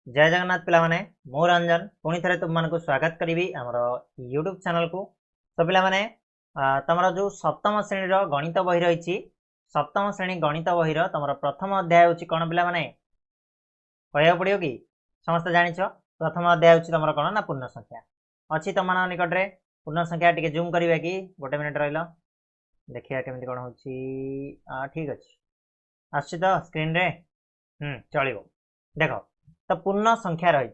जय जगन्नाथ पिला माने मो रंजन पुणी थे तुम मानक स्वागत करी आमर यूट्यूब चैनल को। तो पिला माने तमर जो सप्तम श्रेणी गणित बही रही सप्तम श्रेणी गणित बही तुम प्रथम अध्याय हूँ कौन पिला माने कह पड़ो कि समस्त जाच प्रथम अध्याय हूँ तुम कौन ना पूर्ण संख्या अच्छी तुम मान निकट में पूर्ण संख्या टी जूम करवा कि गोटे मिनिट रहा देखिए केमी कौन हो ठीक अच्छे आस स्क्रीन रे चलो देख तो पूर्ण संख्या रही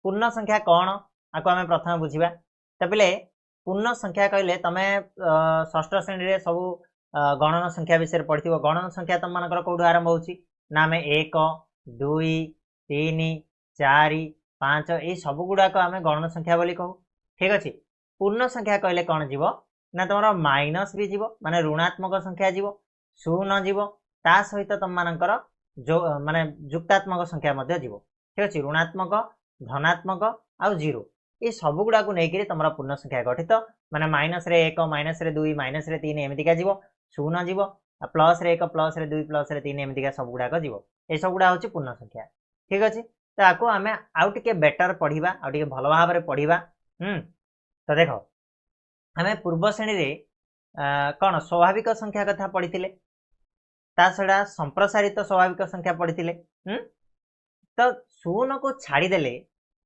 पूर्ण संख्या कौन आपको आम प्रथम बुझा तो पे पूर्ण संख्या कहले तुम षष्ठ श्रेणी में सब गणन संख्या विषय पढ़ी गणन संख्या तुम मानकर कौटू आरंभ हो आम 1 2 3 4 5 ये सब गुड़ाक आम गणन संख्या बोली कहू। ठीक अच्छे पूर्ण संख्या कहले कौन जीव ना तुम माइनस भी जीव माने ऋणात्मक संख्या जीव शून्य जीव ता सहित तुम मानकर जो माने जुक्तात्मक संख्या मध्य जीव। ठीक अच्छे ऋणात्मक धनात्मक आउ जीरो ये सब गुड़ा को लेकर तुम पूर्ण संख्या गठित माने माइनस रे 1 माइनस रे 2 माइनस रे 3 एमतीका जीव शून्य जीव प्लस रे 1 प्लस रे 2 प्लस रे 3 एमतीका सब गुड़ाक जीव ये सब गुड़ा हूँ पूर्ण संख्या। ठीक अच्छे तो आपको आम आउ टे बेटर पढ़ा आउ टे भल भाव में पढ़ा। तो देख आम पूर्व श्रेणी में कौन स्वाभाविक संख्या कथा पढ़ी ता छड़ा संप्रसारित स्वाभाविक संख्या पढ़ी तो शून्य को छाड़देले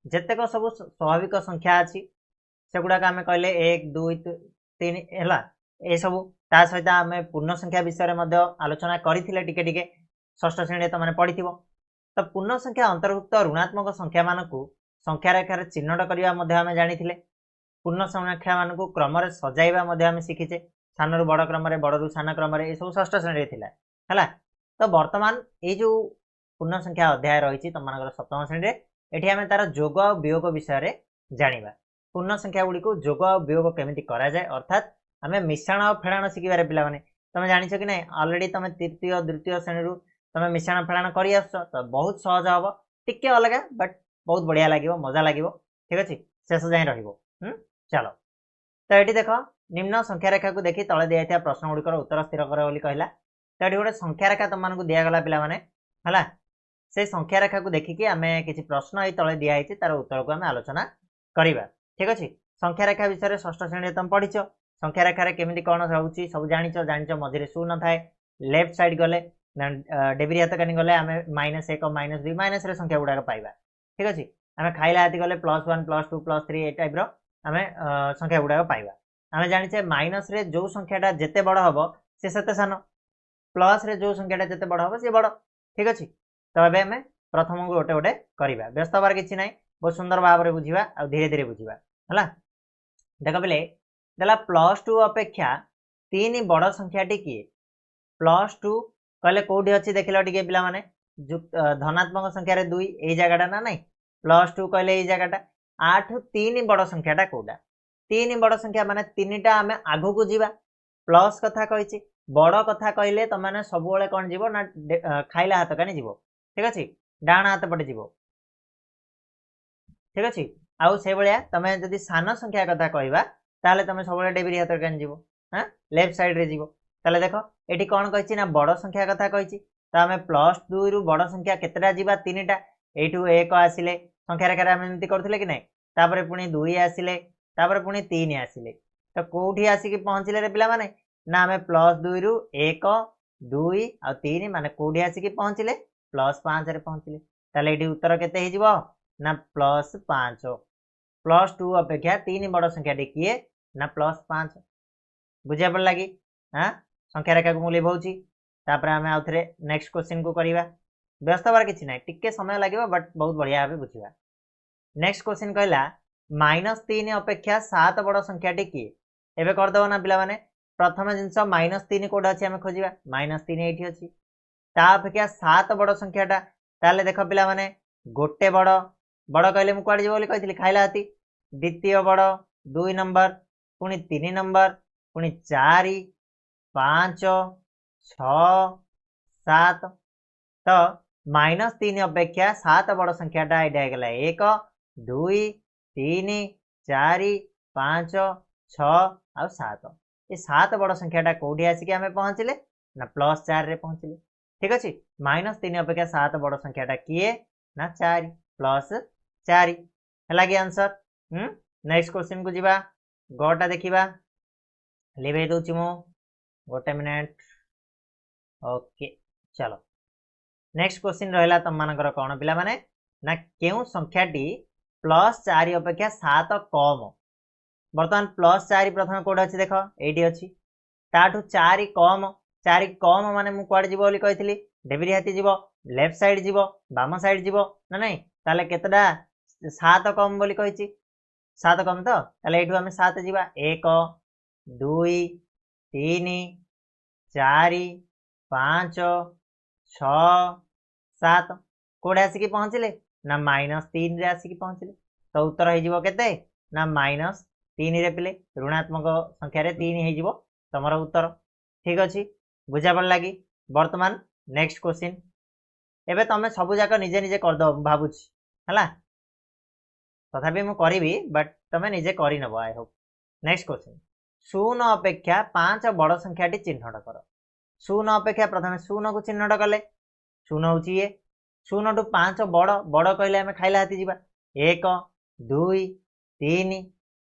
जितेक सब स्वाभाविक संख्या अच्छी से गुड़ाक आम कहले 1 2 3 है ये सब ता सहित आम पूर्ण संख्या विषय में आलोचना करते षष्ठ श्रेणी तो मैंने पढ़ी तो पूर्ण संख्या अंतर्भुक्त ऋणात्मक संख्या मान संख्या रेखार चिन्हट करने जानी पूर्ण संख्या मान क्रम सजाइवा शिखीचे सान रु बड़ क्रम बड़ रु सान क्रम ये सब षष्ठ श्रेणी है। तो बर्तमान ये जो पूर्ण संख्या अध्याय रही तुम मान सप्तम श्रेणी एठी आम तार जोग और वियोग विषय जाना पूर्ण संख्या गुड़ी को जोग और वियोग केमी करा जाए अर्थात आम मिश्रण और फेड़ाण शिखिबार पिला माने तुम जानिछ कि नहीं ऑलरेडी तुम तृतीय द्वितीय श्रेणी तुम मिश्रण फेड़ाण कर तो बहुत सहज हम टिके अलग बट बहुत बढ़िया लगे मजा लगे। ठीक अच्छे शेष जाए चलो तो ये देख निम्न संख्या रेखा को देखी तले दिया प्रश्न गुड़िकर उत्तर स्थिर कर कहला तो ये गोटे संख्या रेखा तुम दिगला पाने है से संख्या रेखा को देखिकी आम किसी प्रश्न ये तले दिखाई तार उत्तर को आम आलोचना करवा। ठीक अच्छे संख्या रेखा विषय षष्ठ श्रेणी तुम पढ़ीच संख्या रेखार केमी कौन रोचे सब जाच मझे शून्य थाए लेफ्ट साइड गले डेबिरी हाथ कानी गले आम -1 -2 माइनस रे संख्या गुड़ाक पाइबा। ठीक अच्छे आम खाइला हाथी गले +1 +2 +3 ये टाइप आम संख्या गुड़ाक पाइबा। आम जाचे माइनस रे जो संख्याटा जिते बड़ हम सी सेते सान प्लस रे जो संख्याटा जिते बड़ हम सी बड़। ठीक अच्छे तो ये आम प्रथम को गोटे गोटे करवा व्यस्त हबार किसी ना बहुत सुंदर भाव में बुझा आ धीरे धीरे बुझा है। देख पे देला +2 अपेक्षा 3 बड़ संख्याटी किए +2 कहले कौटी अच्छी देख लो टे पिला माने धनात्मक संख्यार 2 ये जगटा ना नहीं +2 कहले ये जगटा 8 3 बड़ संख्याटा कौटा 3 बड़ संख्या माने 3टा आम आगु को जीवा प्लस कथा कही बड़ कथा कहले तुम मैंने सब कौन जीव ना खाइला हाथ कानी जीव। ठीक अच्छे डाण हाथ पटे जीव। ठीक अच्छे आउ से भाया तुम जदि सान संख्या कथा कहवा ताले तुम सब डेबिरी हाथ कानी जीव हाँ लेफ्ट साइड रे जीव ताले देख ये कौन कही ना बड़ संख्या कथा कही तो आम +2 रु बड़ संख्या केतेटा जीवा 3टा यू 1 आसिले संख्या रेखार आम एमती करथिले कि नहीं तापर पुणी 2 आसिले तापर पुणी 3 आसिले तो कौटी आसिक पहुँचले रे पिला माने ना आम +2 रु 1 2 आ 3 माने कौटी आसिक पहुँचले +5 रे पहुँचले ताले ये उत्तर केते हिजिबो ना +5 +2 अपेक्षा 3 बड़ संख्या किए ना +5 बुझा पड़ लगी। हाँ संख्या रेखा को मुझे लिभाऊँगी तापर आम आउ थे नेक्स्ट क्वेश्चन को करवा व्यस्त हबार किसी ना टिके समय लगे बट बहुत बढ़िया भाव बुझा। नेक्स्ट क्वेश्चन कहला -3 अपेक्षा 7 बड़ संख्याटी किए एवं करदेव ना पिला माने प्रथम जिनस -3 कौट अच्छी आम खोजा -3 ये अच्छी ता अपेक्षा 7 बड़ संख्याटा ताले देख पिला माने गोटे बड़ बड़ कहले मुझे जीव कही खाइला हाथी द्वितीय बड़ 2 नंबर पुणी 3 नंबर पुणी 4 5 6 7 तो -3 अपेक्षा 7 बड़ संख्याटा यहाँ गला 1 2 3 4 5 6 आ 7 ये 7 बड़ संख्याटा कौटी आसिक आम पहुँचले ना +4 रे पहुँचले। ठीक अच्छे -3 अपेक्षा 7 बड़ संख्याटा किए ना 4 प्लस 4 है कि आंसर। नेक्स्ट क्वेश्चन को जीवा गटा देखा लिभे दूची मु गोटे मिनिट। ओके चलो नेक्स्ट क्वेश्चन रहा तुम मानकर कौन पिला माने ना केउ संख्याटी प्लस 4 अपेक्षा 7 कम। बर्तमान प्लस 4 प्रथम कोड अच्छी देख ये अच्छी ताठू 4 कम माने मु कुआडे जीवो बोली कहितली डेबिरी हाथी जीवो लेफ्ट साइड जीवो बाम साइड जीवो ना नहीं ताले केतडा 7 कम बोली कहिची 7 कम तो ताले एठू हमें 7 जीवा 1 2 3 4 5 6 7 कोडे आसिकी पहुंचले ना -3 रे आसिकी पहुंचले तो उत्तर हे जीवो केते ना -3 रे पिले ऋणात्मक संख्या रे 3 हे जीवो तमरो उत्तर। ठीक अछि बुझा पड़ला कि वर्तमान नेक्स्ट क्वेश्चन एबे तमे सबु जाक निजे निजे कर दो भाबुछ हला तथापि मु करिवि बट तमे निजे करि नबो आई होप। नेक्स्ट क्वेश्चन 0 अपेक्षा 5 बड़ संख्याटी चिन्हट कर। 0 अपेक्षा प्रथमे 0 को चिन्हट कले 0 होची ये 0 टू 5 बड़ बड़ कहले हमें खाइला हाथी जीवा 1 2 3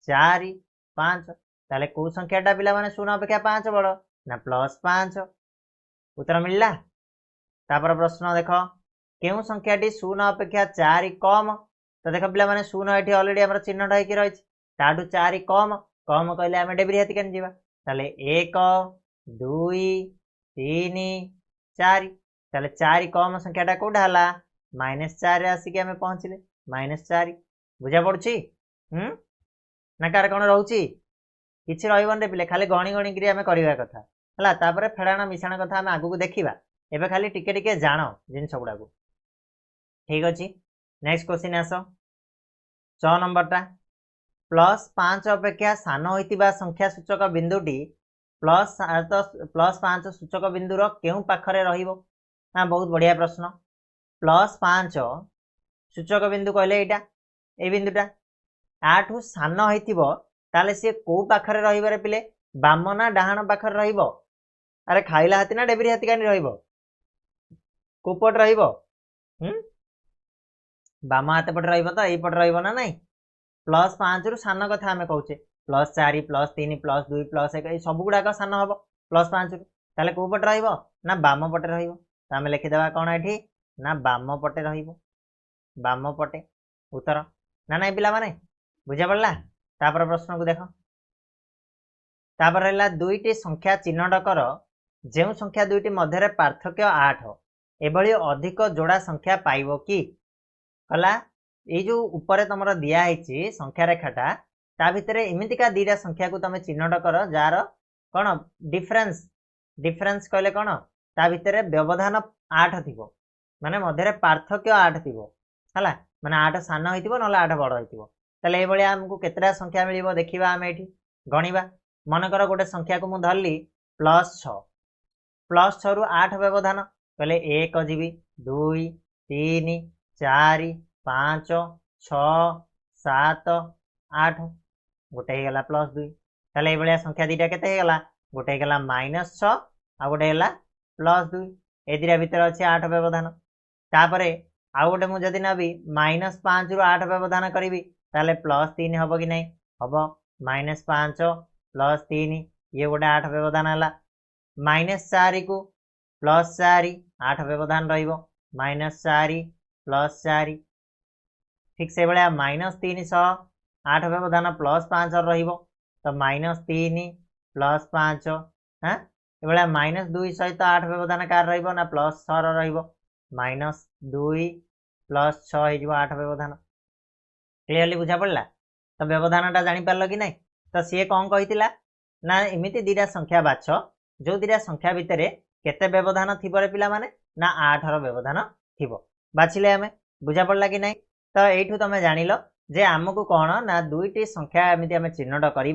4 5 ताले को संख्याटा पिला माने 0 अपेक्षा 5 बड़ ना +5 उत्तर मिलला। तापर प्रश्न देख केउ संख्याटी 0 अपेक्षा 4 कम तो देख पिला माने 0 एठी ऑलरेडी हमर चिन्हट होइकी रहिछ ताठू 4 कम कम कहले हमें डेबिरी हाथी केन जीवा ताले 1 2 3 4 ताले 4 कम संख्याटा कोडा हला -4 रे आसी के हमें पहुंचले -4 बुझा पड़छि। ना कार कोन रहउछि किछि रहिबन रे पिले खाली गणी गणी करी हमें करिवा कथा हला तापर फेडाण मिशाण कथा हमें आगु को देखिबा एबे खाली टिके टिके जानो जिंस गुडा को। ठीक अछि नेक्स्ट क्वेश्चन आसो 6 नंबर टा +5 अपेक्षा सान होइतिबा संख्या सूचक बिंदुटी +5 सूचक बिंदुर केउ पाखरे रहिबो ना बहुत बढ़िया प्रश्न। +5 सूचक बिंदु कहले एटा ए बिंदुटा आठू सान होइतिबो ताले से को पाखरे रहिबो रे पिले बाम ना डाहाण पाखरे रहिबो अरे खाइला हाथी ना डेबिरी हाथी कानी रहिबो कोपट रहिबो बाम हाथ पट रहिबो तो एई पट रहिबो ना नहीं +5 रु सान कथा हमें कहूचे +4 +3 +2 +1 ए सब गुडा सान हबो +5 रु ताले को पट रहिबो ना बाम पटे रहिबो तो हमें लिखि देबा कोन एठी ना बाम पटे रहिबो बाम पटे उत्तर ना नहीं पिला माने बुझा पड़ला। तापर प्रश्न को देखो तापर रहला दुईटी संख्या चिन्हट कर जेउ संख्या दुईटी मध्य पार्थक्य 8 एभली अधिक जोड़ा संख्या पाइबो कि कला ये जो ऊपर तुम दिया है संख्या रेखाटा ता भितर एमतीका दीटा संख्या को तुम चिन्हट कर जार कौन डिफरेंस डिफरेंस कहले कौन ता भितर व्यवधान 8 थी माने मध्य पार्थक्य 8 थी है माने 8 सान हो ना 8 बड़ हो आमको केतटा संख्या मिल देखा आम ये गणवा मनकर गोटे संख्या को मुझे धरली +6 रु 8 व्यवधान कहले 1 जीवी 2 3 4 5 6 7 8 गोटे गला +2 ताले ए भलिया संख्या दीटा केते हे गला गोटे गला -6 आ गोटे गला +2 ए दीटा भीतर अछि 8 व्यवधान तापरे आ गोटे मु जदी नबी -5 रु 8 व्यवधान करबी ताले +3 हबो कि नहीं हबो -5 +3 ये गोटे 8 व्यवधान हला -4 को +4 8 व्यवधान रहिबो -4 +4 ठीक से भाया -3 सह 8 व्यवधान +5 रहिबो तो -3 +5 हाँ ये -2 सहित 8 व्यवधान कार रहिबो ना +6 रहिबो -2 +6 हो 8 व्यवधान क्लियरली बुझा पड़ला। तो व्यवधानटा जानी पारल कि नहीं तो सी कौन कही ना एमती दीटा संख्या बाछ जो दीटा संख्या भितर केते व्यवधान थी पिला माने ना 8 व्यवधान थी बाछिले आमे बुझा पड़ला कि नहीं। तो यू तुम जानिल जे आमको कौन ना दुईटी संख्या एमती आम चिन्हट कर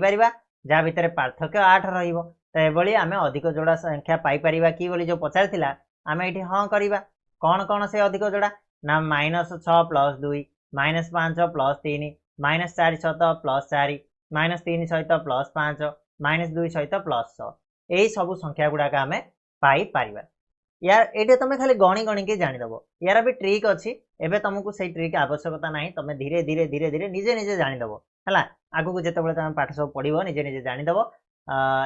जहाँ भितर पार्थक्य 8 रहिबो तो एभली आम अधिक जोड़ा संख्या पाइपर कि बोली जो पचार आम ये हाँ करवा कौन कौन से अधिक जोड़ा ना -6 +2 -5 +3 -4 सहित +4 -3 सहित +5 -2 सहित +6 यही सब संख्या गुड़ाक आम पाइपर यार ये तुम खाली गणी गणी के जानीदेव यार भी ट्रिक अच्छी एबे तुमको से ट्रिक आवश्यकता नहीं तुम धीरे धीरे धीरे धीरे निजे निजे जानीदेव है आगु को जिते तुम पाठ सब पढ़ो निजे निजे जानीदेव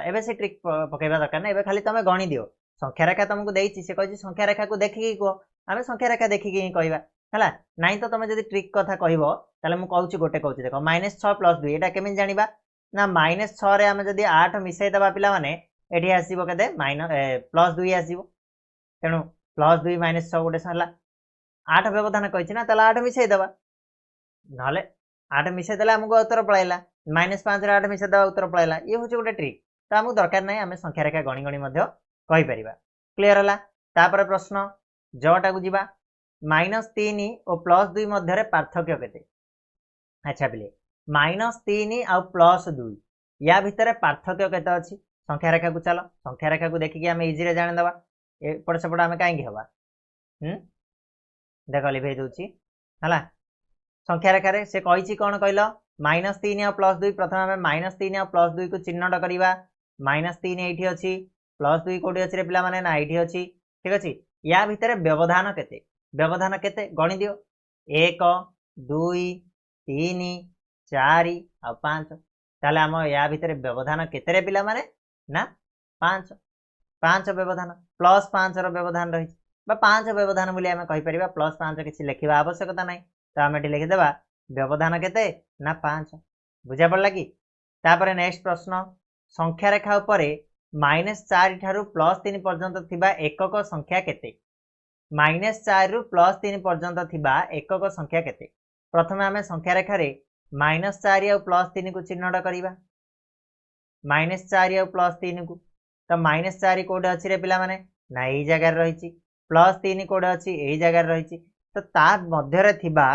एबे से ट्रिक पकेबा दरकार ना एबे खाली तुम गणी दियो संख्या रेखा तुमको देछि से कहि संख्या रेखा को देखिकी कह आम संख्या रेखा देखिकी ही कहवा है नाई तो तुम जब ट्रिक कथा कहब ताले मु कहूँ गोटे कहूँ देख -6 + 2 एटा केमिन जानिबा ना -6 रे आमे जदी 8 मिसई दबा पिला माने एठी आसीबो केते +2 आसीबो तेणु +2 -6 गोटे सरला 8 व्यवधान कहिछि ना ताले 8 मिसई दबा नले 8 मिसई देला हमको उत्तर पळाइला -5 रे 8 मिसई दबा उत्तर पळाइला ये होछि गोटे ट्रिक तो हमको दरकार नै आमे संख्या रेखा गणी गणी मध्य कहि परिबा क्लियर हला तापर प्रश्न जटा को जिबा -3 और +2 मध्य रे पार्थक्य केते अच्छा पिले -3 आ +2 या भितर पार्थक्य केते अछि संख्या रेखा को चलो संख्या रेखा को देखिकी आम इजी रे जान दबा एपट सेपट आम कहीं हवा देख लिभे दूची है संख्या रेखा रे से कही कौन कहल -3 आ +2 प्रथम आम -3 आ +2 को चिन्हट करवा -3 ये अच्छी +2 कौटी अच्छी रे पिला माने ना ये अच्छी ठीक अच्छे या भितर व्यवधान केते गणी दियो 1 2 3 4 आ 5 ताले आम या भितर व्यवधान केते रे पिला माने ना 5 व्यवधान +5 रो व्यवधान रही 5 व्यवधान बोली आम कहि परिबा +5 किछि लेखिबा आवश्यकता नहीं तो आम एठी लिखि देबा व्यवधान केते ना 5 बुझा पड़ला कि तापर नेक्स्ट प्रश्न संख्या रेखा उपरे -4 ठारू +3 पर्यंत थिबा एकक संख्या केते -4 रु +3 पर्यंत थिबा एकक संख्या केते प्रथम आम संख्या रेखा रे -4 आ +3 को चिन्हट करवा -4 आ +3 को तो -4 कोड अच्छी रे पिला माने ना यही जगह रही +3 कोड अच्छी यही जगह रही तो ता मध्य रे थिबा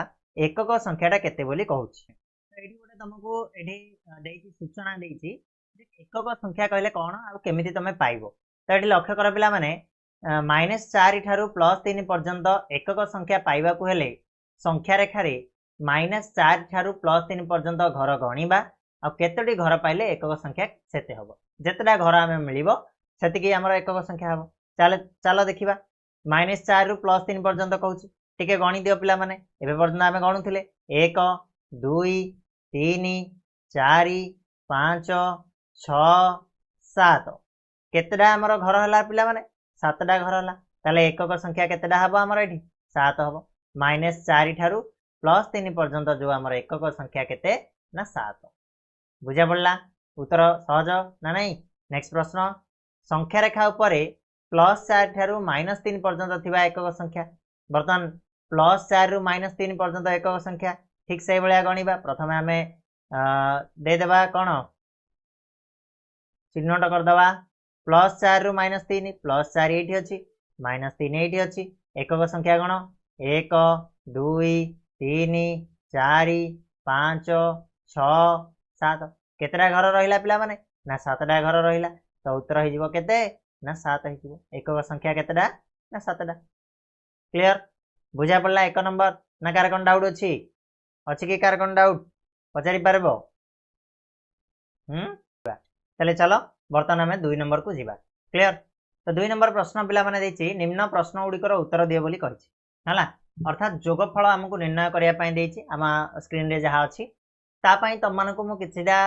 एकक संख्याटा केते बोली कहूछि तो एठी गोटे तुमको एठी देइछि सूचना देइछि एकक संख्या कहले कोन आ केमिति तमे पाइबो तो एठी लक्ष्य कर पिला माने -4 ठारू +3 पर्यंत एकक संख्या पाइबा को हेले संख्या रेखा रे -4 ठारू +3 पर्यंत घर गणिबा आ केतोटी घर पाइले एकक संख्या सेते हबो जेतडा घर आमे मिलिबो सेतिकी हमर एकक संख्या हबो चलो देखिबा -4 रु +3 पर्यंत कहूछि टिके गणी दियो पिला माने एबे पर्यंत आमे गणुथिले 1 2 3 4 5 6 7 केतडा हमर घर हला पिला माने 7टा घर हला ताले एकक संख्या केतडा हबो हमर एठी 7 हबो -4 ठारू +3 पर्यंत जो हमर एकक संख्या केते ना 7 बुझा पड़ला उत्तर सहज ना नहीं नेक्स्ट प्रश्न संख्या रेखा उपरे +4 ठारू -3 पर्यंत थिबा एकक संख्या बर्तमान +4 रु -3 पर्यंत एकक संख्या ठीक से भलिया गणिबा प्रथमे आमे दे देबा कोन चिन्हट कर दबा +4 रु -3 +4 एठी अछि -3 एठी अछि एकक संख्या गण 1 2 3 4 5 6 7 केतरा घर रहिला पिला माने ना 7टा घर रहिला तो उत्तर हो जिवो केते ना 7 हो जिवो एकक संख्या केतडा ना 7टा क्लियर बुझा पड़ला 1 नंबर ना कार कोन डाउट अछि कि कार कोन डाउट पचारि पारबो चले चलो बर्तमान आमे 2 नंबर को जिबा क्लियर तो 2 नंबर प्रश्न पिला माने देछि निम्न प्रश्न गुडिकर उत्तर दियो बोली कहिछि हला अर्थात जोगफल हमको निर्णय करिया पई देछि आमा स्क्रीन रे जहा अछि ता पई तम मानको मु किछिदा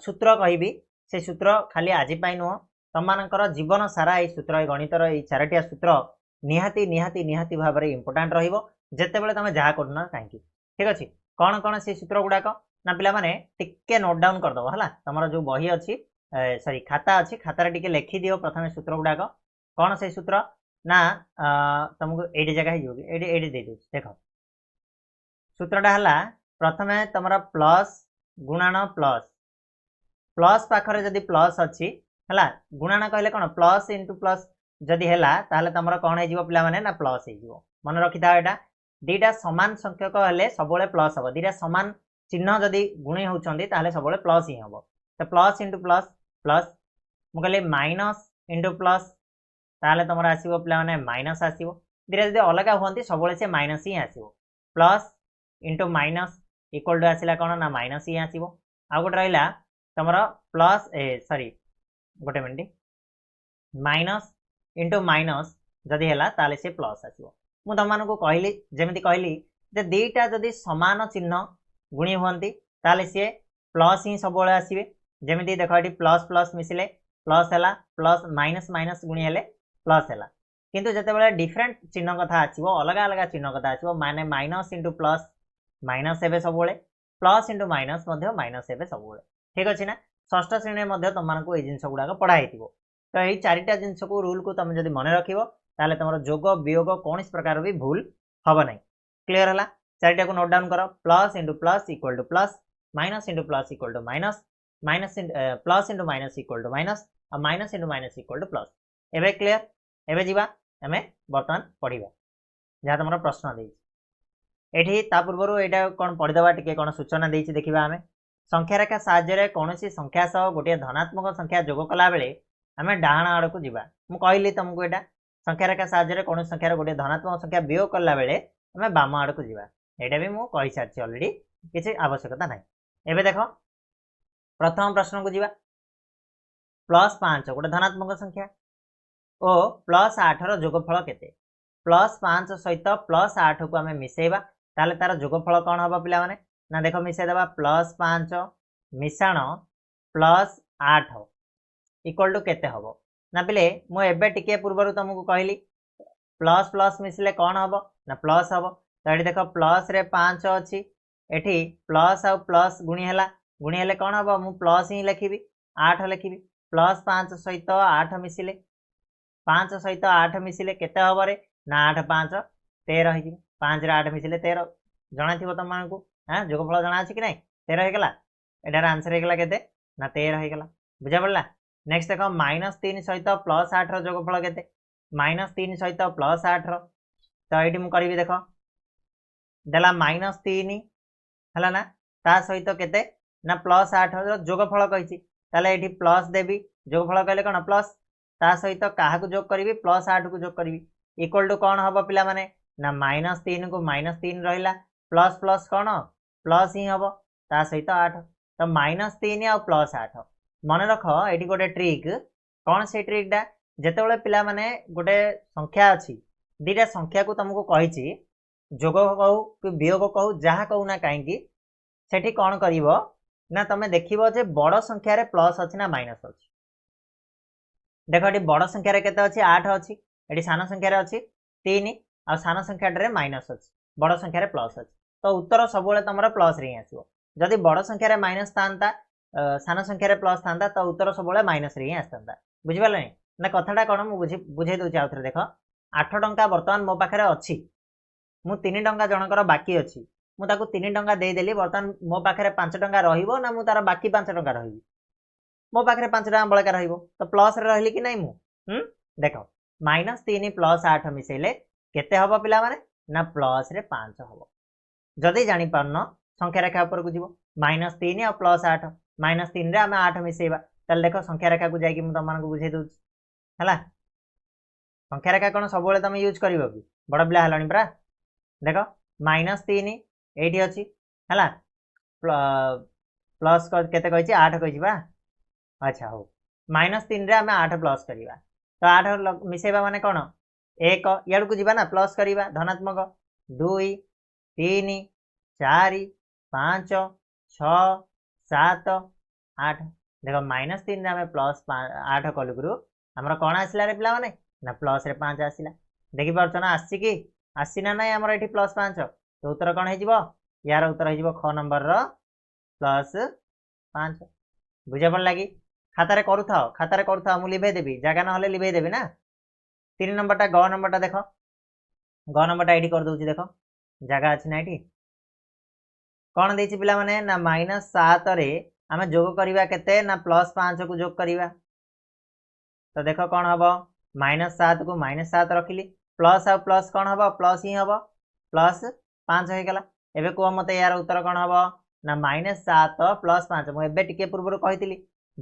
सूत्र कहिबी से सूत्र खाली आजि पई नो तम मानकर जीवन सारा ए सूत्र गणितर ए चारटिया सूत्र निहाती निहाती निहाती भाव रे इंपोर्टेंट रहिबो जेते बेले तमे जहा करना काहेकि ठीक अछि कोन कोन से सूत्र गुडा को ना पिला माने टिके नोट डाउन कर दबो हला तमरो जो बही अछि सॉरी खाता अछि खाता रे टिके लिखि दियो प्रथमे सूत्र गुडा को कोन से सूत्र ना तुमको एडी जगह ही होगी एडी एडी दे दे देखो सूत्रटा हला प्रथमे तमरा प्लस गुणन प्लस प्लस पाखरे जदी प्लस अछि हला गुणन कहले कोन प्लस इनटू प्लस जदी हेला ताले तमरा कोन हे जीवो पिला माने ना प्लस हे जीवो मन रखि था एटा दीटा समान संख्यक हेले सबले प्लस हबो दीटा समान चिन्ह जदी गुणी होचंदी ताले सबले प्लस ही हबो तो प्लस इनटू प्लस प्लस मु कहले माइनस इनटू प्लस ताले तमरा आसीबो पिला माने माइनस आसीबो धीरे जदी अलगा होंती सबले से माइनस ही आसीबो plus into minus equal to आसिला कोन ना माइनस ही आसीबो आ गोट रहिला तमरा प्लस सॉरी गोटे मिनिट माइनस इनटू माइनस जदी हेला ताले से प्लस आसीबो मु तुम मानक कहली जमी कहली जे दीटा जदि समान चिन्ह गुणी हुंती ताले सी प्लस ही सब आसवे जमी देख ये प्लस प्लस मिसिले प्लस है प्लस माइनस माइनस गुणी हेले प्लस है किंतु जिते डिफरेंट चिन्ह कथा आसो अलग अलग चिन्ह कथा आसो माने माइनस इंटू प्लस माइनस हे सब प्लस इंटू माइनस माइनस हे सब ठीक अच्छे ना षष्ठ श्रेणी में तुमको ये जिनस गुड़ाक पढ़ाई तो यही चारिटा जिनस को रूल को तुम जब मन रख तुम जोग वियोग कौन प्रकार भी भूल हम ना क्लीयर है चारिटा को नोट डाउन कर plus into plus equal to plus minus into plus equal to minus minus plus into minus equal to minus और minus into minus equal to plus एवं क्लीयर एवं जीवा आम बर्तमान पढ़ा जहाँ तुम प्रश्न देती पूर्व यहाँ कौन पढ़ीदे टी कौन सूचना देती देखा आम संख्या रेखा साहाय्य कौन संख्या सह गोटे धनात्मक संख्या जोग कला बेले आम डाण आड़ को जीवा मुझे कहली तुमको यहाँ संख्या रेखा साहाय्य कौन संख्यार गोटे धनात्मक संख्या वियोग कला बेले आम बाम आड़ को जीवा यहाँ भी मुझे कही सारी अलरेडी किसी आवश्यकता ना एवं देख प्रथम प्रश्न को जीवा प्लस 5 गोटे धनात्मक संख्या ओ प्लस 8 जोगफल केते प्लस 5 सहित प्लस 8 को आम मिसेबा ताले तार जोगफल कौन हम पिला माने ना देख मिसेदेबा प्लस 5 मिशाण प्लस 8 इक्वल टू केते हम ना पिले मुझे टिके पूर्व तुमको कहली प्लस प्लस मिसिले कौन हम ना प्लस हम तो ये देख प्लस रे 5 अच्छी एठी प्लस आउ प्लस गुणी हेले कौन हम मु प्लस ही लिखी 8 लिखी प्लस 5 सहित 8 मिसिले 5 सहित 8 मिसिले केते हम रे ना 8 5 13 हो 5 रे 8 मिसिले 13 जना थी तुम मानक हाँ जोगफल जना अच्छी कि ना 13 होगा एटार आंसर होगा के ना 13 होगा बुझा पड़ा नेक्स्ट देख -3 सहित प्लस 8 जोगफल के -3 सहित प्लस 8 तो ये मुझे करी देख देला -3 है ना ता सहित केते ना प्लस 8 जोगफल कही ये प्लस देवी जोगफल कहले कौन प्लस ता सहित क्या जोग करी प्लस 8 को जोग करी इक्वल टू कौन हम पिला माने ना -3 को -3 रहा प्लस प्लस कौन प्लस ही हम ता सहित 8 तो -3 आ प्लस 8 मन रख ये गोटे ट्रिक कौन से ट्रिकटा जिते पिला माने गोटे संख्या अच्छी दीटा संख्या को तुमको कही जोग कहू कि वियोग कहू जहाँ कहू ना कहीं सेठी कौन करिवो ना तुम देखिबो जे बड़ संख्या रे प्लस अच्छी ना माइनस अच्छी देख ये बड़ संख्या रे केते अच्छी 8 अच्छी ये सान संख्या रे अच्छी 3 आ सान संख्या रे माइनस अच्छी बड़ संख्या रे प्लस अच्छी तो उत्तर सब तुम प्लस रे आसो जदि बड़ संख्या रे माइनस था सान संख्या रे प्लस था तो उत्तर सब माइनस रे आसता बुझिपारे ना कथाटा कौन मुझे बुझे दूसरी आउ थे देख 8 टंका बर्तमान मो पाखे अच्छी मु 3 टंका जनकर बाकी अच्छी मुझे 3 टंका देदेली बर्तमान मो पाखे 5 टंका रहिबो ना मु तार बाकी 5 टंका रही मो पाखे 5 टंका बड़का रहिबो तो प्लस रे रहिली कि नहीं मु देख -3 प्लस 8 मिसेले केते हबो पिला माने ना प्लस रे 5 हबो जदि जानि पारन संख्या रेखा ऊपर को जीवो -3 और प्लस 8 -3 रे आमे 8 मिसेबा तले देख संख्या रेखा को जाई कि मु तमन को बुझे दउछ हला संख्या रेखा कोन सब तुम यूज करिवो कि बड़ पिला हलानी परा देख -3 एठी अछि हला प्लस केते कहछि 8 कहछि बा अच्छा हो -3 रे आमे 8 प्लस करिवा तो 8 मिसेबा माने कोन 1 याड को जीवा ना प्लस करिवा धनात्मक 2 3 4 5 6 7 8 देख -3 रे आमे प्लस 8 कलु गुरु हमर कोन आसिला रे पिला माने ना प्लस रे 5 आसिला देखि पारछ ना आसी कि आसीना ना हमर एठी प्लस 5 तो उत्तर कौन हो यार उत्तर हो ख नंबर प्लस 5 बुझा पड़ लगी खातार करूथा मुझे लिभे देवी जगह ना लिभे देवी ना 3 नंबरटा ग नंबरटा देख ग नंबरटा ये कर दूसरी देख जगह अच्छी ना ये कौन देती पिला माने ना -7 रे आम जोग करवा केते ना प्लस 5 को जोग करवा तो देख कौन हम -7 को -7 रखिली प्लस आ प्लस कौन हम प्लस ही हम प्लस 5 हो गला एबे को मते यार उत्तर कौन हम ना -7 प्लस 5 मुझे टिके पूर्व कही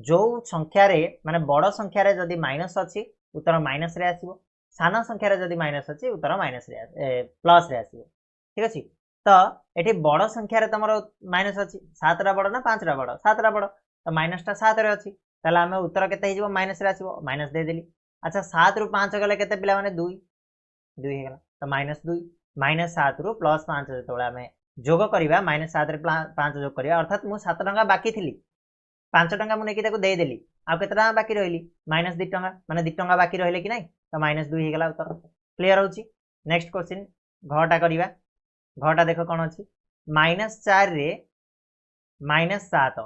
जो संख्या रे माने बड़ संख्या रे जदि माइनस अच्छी उत्तर माइनस रे आसीबो सान संख्या रे जदि माइनस अच्छी उत्तर माइनस रे प्लस रे आसीबो ठीक अछि तो एठी बड़ संख्या रे तमरो माइनस अच्छी 7 रा बड़ ना 5 रा बड़ 7 रा बड़ तो माइनस टा 7 रे अच्छी ताला हमें उत्तर केते हिजबो माइनस रे आसीबो माइनस दे देली अच्छा 7 रु 5 गले केते पिला माने 2 हो गला तो -2 -7 रु +5 जो आम जोग करवा -7 रे 5 जोग करवा अर्थात मुझे 7 टंका बाकी थी 5 टंका मुझे देदेली आउ के बाकी रही -2 टंका माने 2 टंका बाकी रही कि ना तो -2 हो गला उत्तर क्लीयर होची। नेक्स्ट क्वेश्चन घटा करवा घटा देख कौन अच्छी -4 रे -7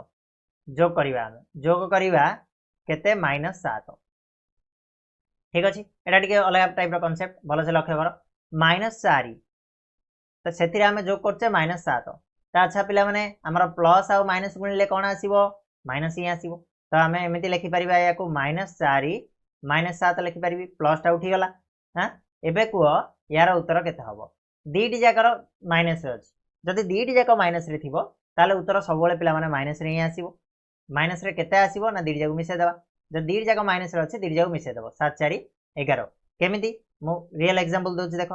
जोग करवा जोग करवा केते -7 ठीक अच्छे यहाँ टे अलग टाइप कनसेप्ट भल से लक्ष्य कर -4 तो से आम जोग करचे -7 तो अच्छा पिला माने आमर प्लस आउ माइनस गुणिले कौन आसो माइनस ही आसो तो आम एमती लिखिपर या -4 -7 लिखिपर प्लसटा उठीगला हाँ एबे कह यार उत्तर केते हम दीटी जाकर माइनस अच्छी जदि दीटी जाक माइनस रे थिबो ताले उत्तर सब पिला माने माइनस रे ही आसो माइनस रे केते आसो ना दीटी जाक मिसेदेवा जब दीटी जाक माइनस रे अच्छे दीटी जाक मिसेदेव 7 4 11 केमिति मु रियल एग्जांपल दूची देख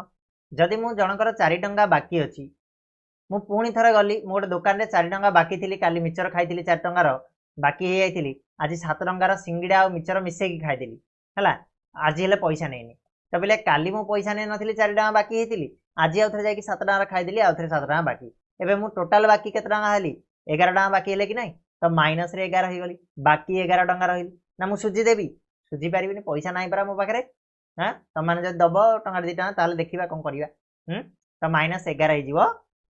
जदि मु जनकर 4 टंका बाकी अच्छी मु पुणी थरे गली मु गोटे दुकान रे 4 टंका बाकी थी काली मिचर खाई 4 टंकार बाकी हो जाइली आज 7 टंकार सिंगड़ा और मिचर मिसेकी खाईदेली है आज हेल्ले पैसा नहीं तो बोले काली मु पैसा नहीं नी 4 टंका बाकी होती आज आउ थे जाकि 7 टंकार खाईदेली आउ थे 7 टंका बाकी एवं मु टोटाल बाकी केते टंका हेली 11 टंका बाकी हेले कि नहीं तो माइनस रे 11 हो गली बाकी 11 टंका रही ना मु सुझी देवी सुझी पारि पैसा ना परा मो पाखे हाँ तुम मैंने जब दब टंका 2 टंका ताल देखा कौन करवा तो -11 हो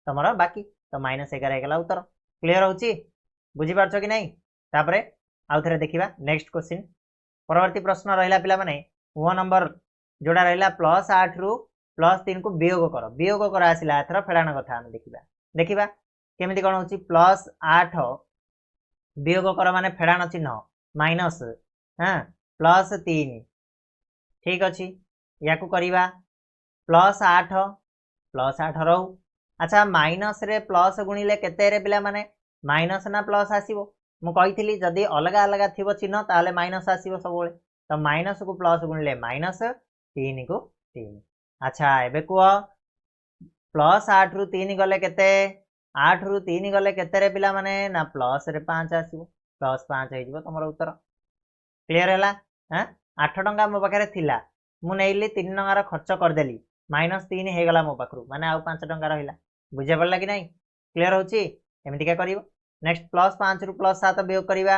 तुम बाकी तो -11 होगा उत्तर क्लीयर होची बुझीपार कि नहीं तापरे आउ थे देखा नेक्स्ट क्वेश्चन परवर्ती प्रश्न रहा पिला माने 1 नंबर जोड़ा रहा +8 रु +3 को वियोग कर आसला एथर फेड़ाण कथा देखा देखा केमी कौन हो +8 वियोग कर माने फेड़ाण चिन्ह माइनस हाँ +3 ठीक अच्छे या करवा +8 रहू अच्छा माइनस रे प्लस गुणिले केते रे पिला माने माइनस ना प्लस आसीबो मु कही जदि अलग अलग थी चिन्ह ताले माइनस आसीबो सब तो माइनस को प्लस गुणिले -3 को 3 अच्छा एबे कह +8 रु 3 गले केते 8 रु 3 गले केते रे पिला माने ना प्लस रे 5 आसीबो +5 हो तुम उत्तर क्लीयर है हाँ 8 टंका मो पाखे थिला मु नहीं 3 टंकार खर्च करदेली -3 हो गला मो पाखु माने आउ 5 टंका रहा बुझे पड़ा कि नहीं क्लीयर होची एमती क्या कर नेक्स्ट +5 रु +7 वियोग करवा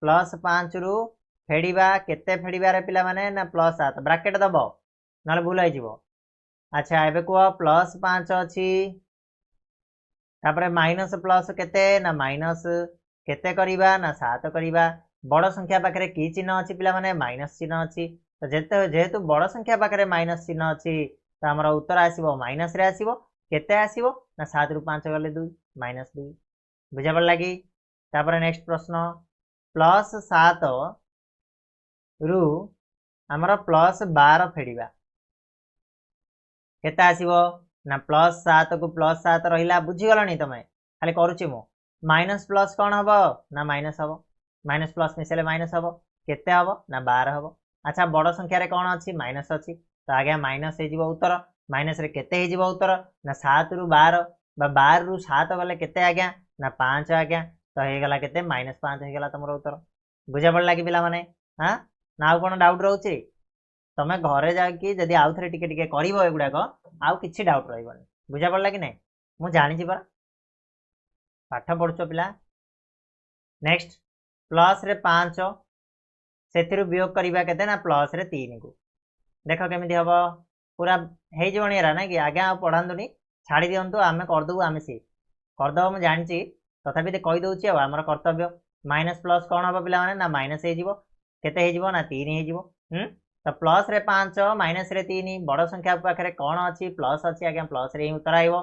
+5 रु फेड़ा केते फेड़बार पिला माने ना +7 ब्राकेट दब ना भूल हो अच्छा एबे कह +5 अच्छी तापरे माइनस प्लस केते ना माइनस केते करवा ना 7 करवा बड़ संख्या पाखे कि चिन्ह अच्छी पिला माने माइनस चिन्ह अच्छी तो जेहेतु बड़ संख्या पाखे माइनस चिन्ह अच्छी तो आमर उत्तर आसो माइनस रे आसो केते आसो ना 7 रु 5 गले 2 -2 बुझा पड़ा कि तापर नेक्स्ट प्रश्न +7 रु आमर +12 फेड़ा केते आसो ना +7 को +7 रहा बुझीगल तुम खाली करुच्ची मु माइनस प्लस कौन हम ना माइनस हम माइनस प्लस मिसेले माइनस हम केते हम ना 12 हम अच्छा बड़ संख्यार कौन अच्छी माइनस अच्छी तो आज्ञा माइनस हो उत्तर माइनस रे केते हो उत्तर ना 7 रु 12 12 रु 7 गले केते आज्ञा ना 5 आज्ञा तो होगा केते -5 होगा तुम उत्तर बुझा पड़ा कि पिला माने हाँ ना आउ कौन डाउट रोचे तुम घरे जाकि जदि आउ थे टिके एगुड़ाक आउ कि डाउट रही बुझा पड़ा कि नहीं मु जानी परा पाठ पढ़ुच पिला नेक्स्ट प्लस रे 5 से वियोग करवा के ना प्लस रे 3 को देख केमी हम पूरा होरा ना कि आज्ञा आप पढ़ातुनी छाड़ी दिंतु आम करदेबू आम सी करदेव मुझे जानी तथापि कहीदे आमर कर्तव्य माइनस प्लस कौन हम पिला ना माइनस होते ना 3 हो तो प्लस रे 5 माइनस रे 3 बड़ संख्या पाखे कौन अच्छी प्लस अच्छी आज्ञा प्लस रे ही उत्तर आइब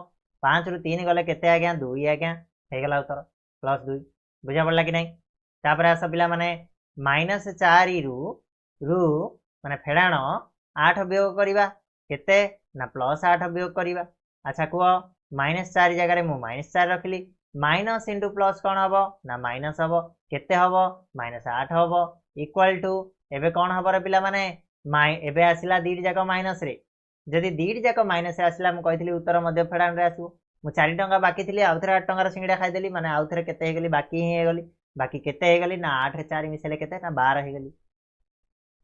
5 रु 3 गले केते आज्ञा 2 आज्ञा होगा उत्तर +2 बुझा पड़ा कि नहीं तापर आस पिला माने -4 रु माने फेड़ाण 8 वियोग करवा केते ना +8 वियोग करवा अच्छा कह -4 जगह मु -4 रखिली माइनस इंटू प्लस कौन हम ना माइनस हम केते हम -8 हम इक्वाल टू एबे कौन हम रे पिला माने एबे आसला 2 जाक माइनस रे जदि 2 जाक माइनस आसला मु कहितली उत्तर मध्य फेड़ाण रे आसो मु 4 टंका बाकी थी आउ थे 8 टंकार सिंगड़ा खाईदेली माने आउ थे केते हो गली बाकी ही गली बाकी केते हो गली ना 8 रे 4 मिसेले केते ना 12 हो गली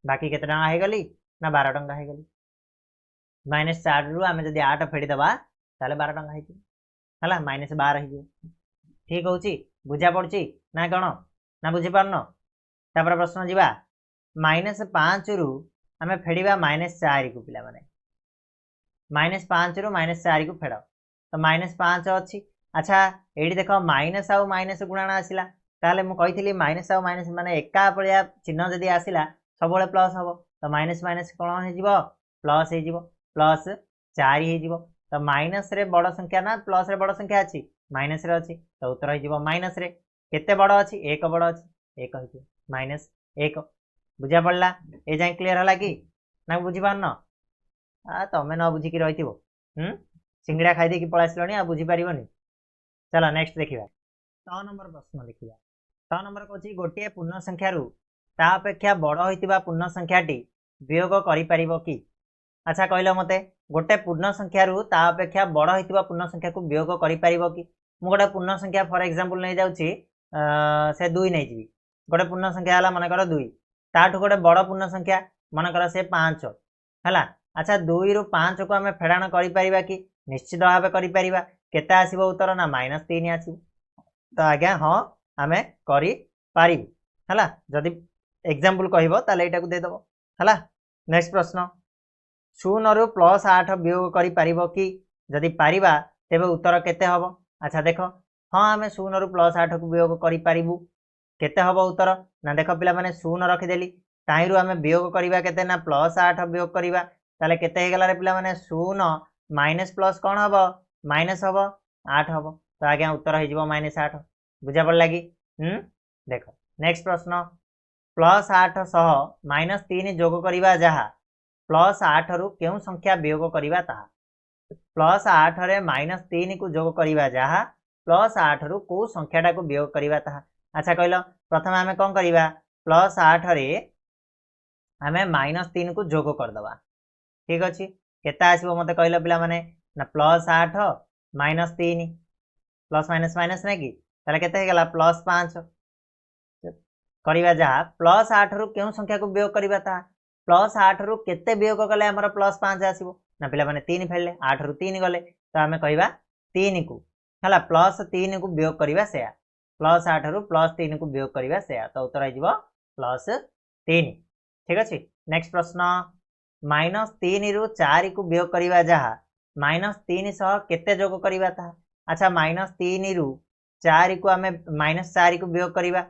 बाकी केते टंका हो गली ना 12 टंका हो गली -4 रु आम जदि 8 फेड़ीदबा ताले 12 टंका है -12 हो ठीक हूँ बुझा पड़ी ना कौन ना बुझीपार तापर प्रश्न जीवा -5 रु आम फेड़ा -4 को पिला माने -5 रु -4 को फेड़ तो -5 अच्छी अच्छा ये देख माइनस आउ माइनस गुणाण आसला ताले मु कही माइनस आउ माइनस माने एका भलिया चिन्ह जदि आसला सब प्लस हम तो माइनस माइनस कौन हो प्लस हो प्लस 4 हो तो माइनस रे बड़ संख्या ना प्लस रे बड़ संख्या अच्छी माइनस रे अच्छी तो उत्तर हो माइनस रे केते बड़ अच्छी एक बड़ अच्छी एक हो -1 बुझा पड़ा ए जाए क्लीयर है कि ना बुझीपार तमें न बुझिक रही सिंगड़ा खाई पड़ा आसलनी बुझीपार चलो नेक्स्ट देखा 6 नंबर प्रश्न देखा 6 नंबर कौन गोटे पूर्ण संख्या ता अपेक्षा बड़ होता पूर्ण संख्याटी वियोग कर कि अच्छा कहल मत गोटे पूर्ण संख्या ता अपेक्षा बड़ होता पूर्ण संख्या को वियोग कर कि मु गोटे पूर्ण संख्या फॉर एग्जांपल नहीं जाऊँगी से 2 नहीं जी गोटे पूर्ण संख्या है मनकर 2 ताठू गोटे बड़ पूर्ण संख्या मनकर से 5 है अच्छा 2 रु 5 को आम फेड़ाण कर कि निश्चित भाव कर केते आसीबो उत्तर ना -3 आसीबो तो आज्ञा हाँ आम करि हला जदि एग्जांपल कहबो ताले एटा को दे देबो हला नेक्स्ट प्रश्न 0 रु +8 वियोग करि पारिबो कि जदि पारिबा तेबे उत्तर केते हबो अच्छा देखो हाँ आम 0 रु +8 को वियोग करि पारिबु केते हबो उत्तर ना देखो पिला माने 0 रखिदेली ताहिरु आम वियोग करिबा केते ना +8 वियोग करिबा ताले केते हे गला रे पिला माने 0 माइनस प्लस कौन हम माइनस हम 8 हम तो आज्ञा उत्तर हो -8 बुझा पड़ा कि देख नेक्स्ट प्रश्न +8 सह -3 जोग करवा जहाँ +8 रु क्यों संख्या वियोग करवा ताहा +8 रे -3 को जोग करवा जहाँ +8 रु कौ संख्याटा को वियोग करवा ताहा अच्छा कहल प्रथम आम कौन करवा +8 रे आम -3 को जोग करदे ठीक अच्छे केते आसो मत कहल पिला माने ना +8 -3 प्लस माइनस माइनस ना कि ताले केते हेगला +5 करवा जहाँ +8 रु क्यों संख्या को वियोग करवा ता +8 रु केते वियोग कले हमर +5 आसीबो ना पिला माने 3 फेलले 8 रु 3 गले तो आमे कहबा 3 को हला +3 को वियोग करवा सेया +8 रु +3 को वियोग करवा सेया तो उत्तर आ जिवो +3 ठीक अछि नेक्स्ट प्रश्न -3 रु 4 को वियोग करवा जहाँ -3 सह केते जोग करवा ता अच्छा -3 रु 4 को आमे -4 को वियोग करवा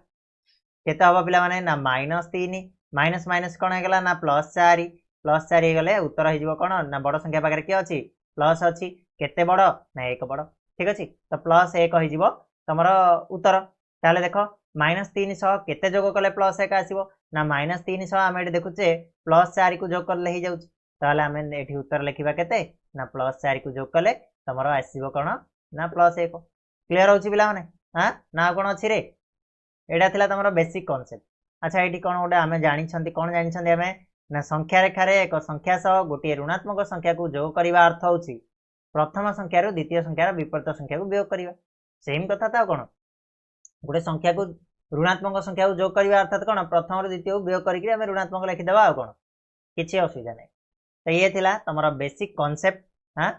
केते हबो पिला माने ना -3 माइनस माइनस कौन है गला ना +4 +4 हे गले उत्तर हो जिवो कोन ना बड़ संख्या पाकर के अछि प्लस अछि केते बड़ ना 1 बड़ ठीक अछि तो +1 हो जिवो तमरो उत्तर ताले देखो -3 सह केते जोग कले +1 आसीबो ना -3 सह आमे एठी देखुचे +4 को जोग करले ही जाउछ ताले आमे एठी उत्तर लिखिबा केते ना +4 को जोग कले तमरो आसीबो कोन ना +1 क्लियर होछि पिला माने हां ना कोन अछि रे एटा थिला तमरो बेसिक कांसेप्ट अच्छा ये कौन गोटे आम जानी कौन जानी आम ना संख्या रेखार एक संख्या सह गोटे ऋणात्मक संख्या को जोग करने अर्थ हूँ प्रथम संख्या द्वितीय संख्यार विपरीत संख्या को वियोग करवा सेम कथा तो कौन गोटे संख्या को ऋणात्मक संख्या को जोग करवा अर्थात कौन प्रथम द्वितीय को वियोग करके आम ऋणात्मक लिखिदेवा आ कौन किसी असुविधा नहीं तो ये थिला तुम बेसिक कॉन्सेप्ट हाँ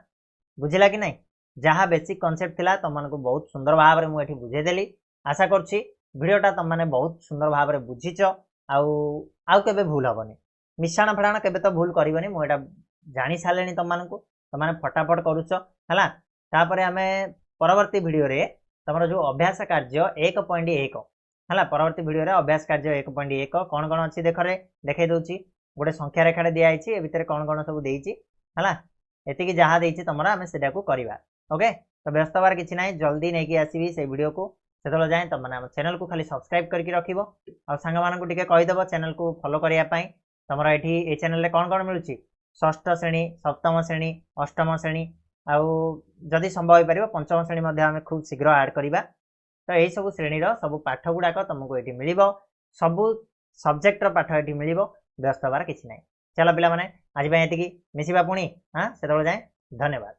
बुझला कि नहीं जहाँ बेसिक कॉन्सेप्ट थिला तुमको बहुत सुंदर भाव में मुझे बुझेदेली आशा करुँची भिडियोटा तुम मैंने बहुत सुंदर भाव में बुझीच आउ केबे भूल हेनी मिश्रण फेड़ाण केबे तो भूल करनी मुझे जानी सारे तुमने फटाफट करुच है तापर आम परवर्ती भिडियो रे तुम जो अभ्यास कार्य 1.1 है परवर्ती भिडियो रे अभ्यास कार्य 1.1 कौन कौन अच्छी देखरे देखई दूसरी गोटे संख्या रेखाटे दिखाई ए भितर कौन कौन सब देती है एतिकी जहाँ देती तुम आम से करवा ओके तो व्यस्त हबार किसी ना जल्दी नहीं आसबि से भिडियो को से जाए तुम मैंने चैनल को खाली सब्सक्राइब करके रखिबो और सांग मानकु टिके कहिदबो चैनल को फॉलो करिया पई तमर एठी ए चैनल रे कौन कौन मिलुची षष्ठ श्रेणी सप्तम श्रेणी अष्टम श्रेणी आउ जदि संभव हो पारिबो पंचम श्रेणी मध्ये आमे खूब शीघ्र ऐड करिबा तो एही सब श्रेणी रो सब पाठ गुडाक तुमको एठी मिलिबो सब सब्जेक्ट रो पाठ एठी मिलिबो व्यस्त हबार किछि नै चलो पिला माने आज पई एतिकी मिसिबा पुणी हां से जाए धन्यवाद।